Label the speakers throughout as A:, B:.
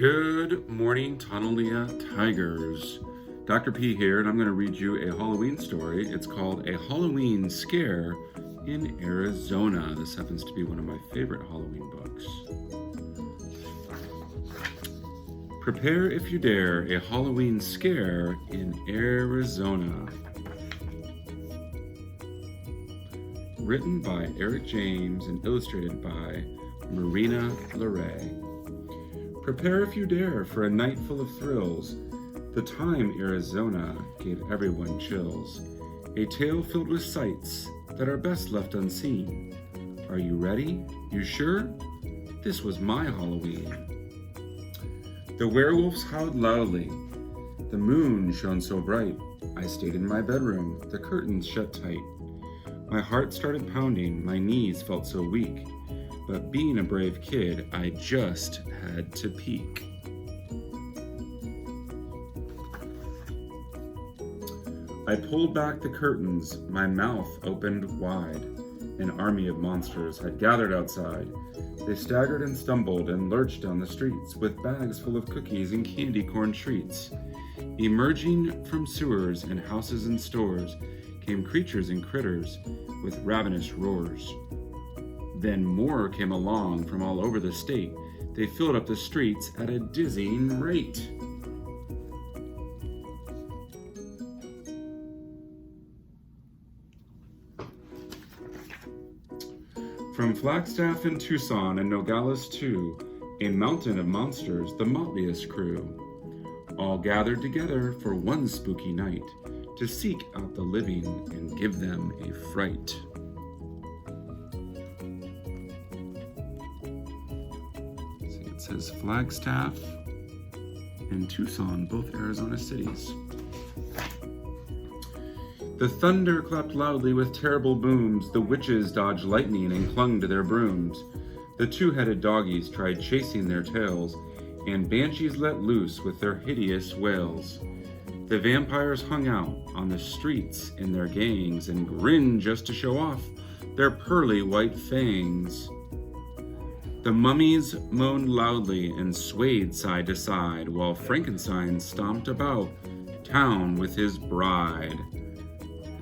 A: Good morning, Tunalia Tigers. Dr. P here, and I'm going to read you a Halloween story. It's called A Halloween Scare in Arizona. This happens to be one of my favorite Halloween books. Prepare if you dare, a Halloween scare in Arizona. Written by Eric James and illustrated by Marina Leray. Prepare if you dare for a night full of thrills. The time Arizona gave everyone chills. A tale filled with sights that are best left unseen. Are you ready? You sure? This was my Halloween. The werewolves howled loudly. The moon shone so bright. I stayed in my bedroom, the curtains shut tight. My heart started pounding, my knees felt so weak. But being a brave kid, I just had to peek. I pulled back the curtains, my mouth opened wide. An army of monsters had gathered outside. They staggered and stumbled and lurched down the streets with bags full of cookies and candy corn treats. Emerging from sewers and houses and stores came creatures and critters with ravenous roars. Then more came along from all over the state. They filled up the streets at a dizzying rate. From Flagstaff and Tucson and Nogales too, a mountain of monsters, the motliest crew, all gathered together for one spooky night to seek out the living and give them a fright. It says Flagstaff and Tucson, both Arizona cities. The thunder clapped loudly with terrible booms. The witches dodged lightning and clung to their brooms. The two-headed doggies tried chasing their tails, and banshees let loose with their hideous wails. The vampires hung out on the streets in their gangs and grinned just to show off their pearly white fangs. The mummies moaned loudly and swayed side to side while Frankenstein stomped about town with his bride.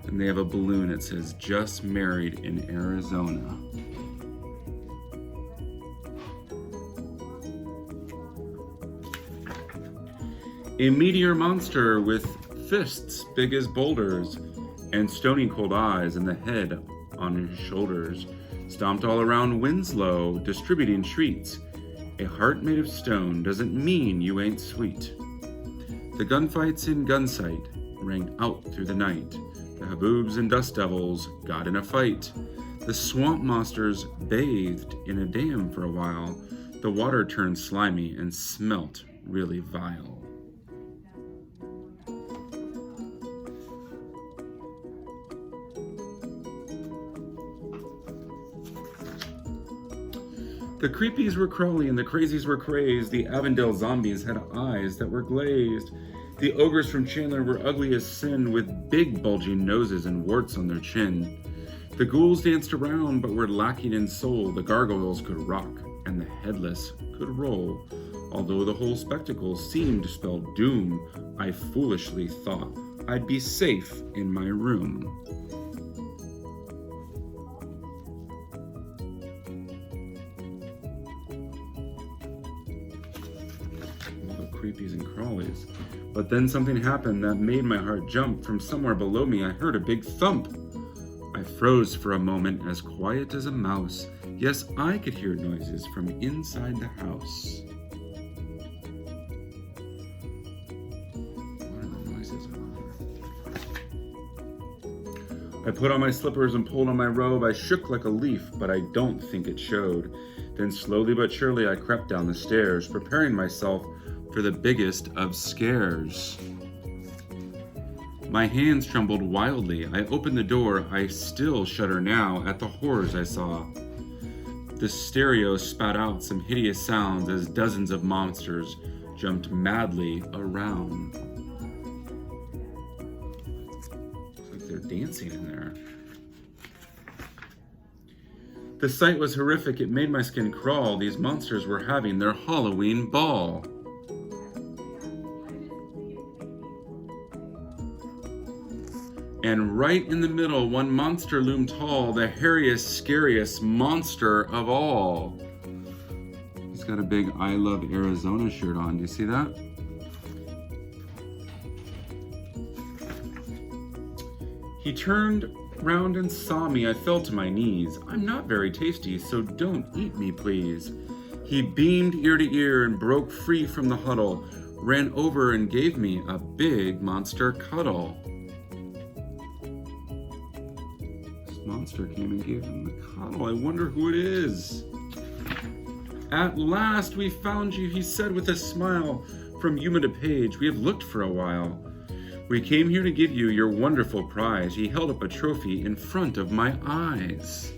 A: And they have a balloon that says, "Just married in Arizona." A meteor monster with fists big as boulders and stony cold eyes and the head on his shoulders stomped all around Winslow, distributing treats. A heart made of stone doesn't mean you ain't sweet. The gunfights in Gunsight rang out through the night. The haboobs and dust devils got in a fight. The swamp monsters bathed in a dam for a while. The water turned slimy and smelt really vile. The creepies were crawly and the crazies were crazed. The Avondale zombies had eyes that were glazed. The ogres from Chandler were ugly as sin with big bulging noses and warts on their chin. The ghouls danced around but were lacking in soul. The gargoyles could rock and the headless could roll. Although the whole spectacle seemed to spell doom, I foolishly thought I'd be safe in my room. Creepies and crawlies. But then something happened that made my heart jump. From somewhere below me I heard a big thump. I froze for a moment, as quiet as a mouse. Yes, I could hear noises from inside the house. What are the noises? I put on my slippers and pulled on my robe. I shook like a leaf, but I don't think it showed. Then slowly but surely I crept down the stairs, preparing myself for the biggest of scares. My hands trembled wildly. I opened the door. I still shudder now at the horrors I saw. The stereo spat out some hideous sounds as dozens of monsters jumped madly around. Looks like they're dancing in there. The sight was horrific. It made my skin crawl. These monsters were having their Halloween ball. And right in the middle, one monster loomed tall, the hairiest, scariest monster of all. He's got a big I Love Arizona shirt on. Do you see that? He turned round and saw me. I fell to my knees. I'm not very tasty, so don't eat me, please. He beamed ear to ear and broke free from the huddle, ran over and gave me a big monster cuddle. This monster came and gave him the cuddle. I wonder who it is. At last we found you, he said with a smile. From Yuma to Page, we have looked for a while. We came here to give you your wonderful prize. He held up a trophy in front of my eyes.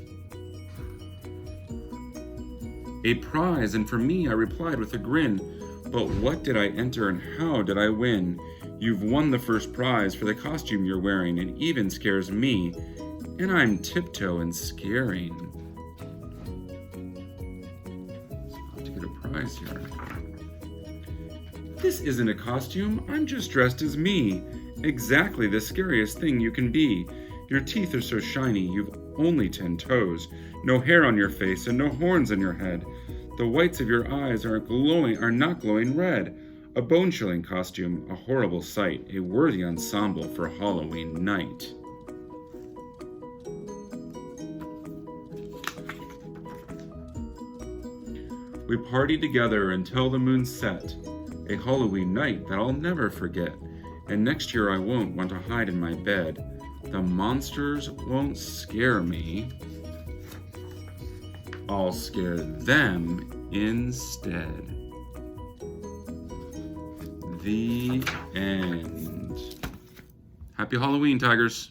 A: A prize, and for me, I replied with a grin. But what did I enter and how did I win? You've won the first prize for the costume you're wearing. It even scares me, and I'm tiptoe and scaring. So I have to get a prize here. This isn't a costume, I'm just dressed as me. Exactly the scariest thing you can be. Your teeth are so shiny, you've only 10 toes. No hair on your face and no horns on your head. The whites of your eyes are not glowing red. A bone-chilling costume, a horrible sight, a worthy ensemble for Halloween night. We partied together until the moon set, a Halloween night that I'll never forget. And next year I won't want to hide in my bed. The monsters won't scare me. I'll scare them instead. The end. Happy Halloween, Tigers.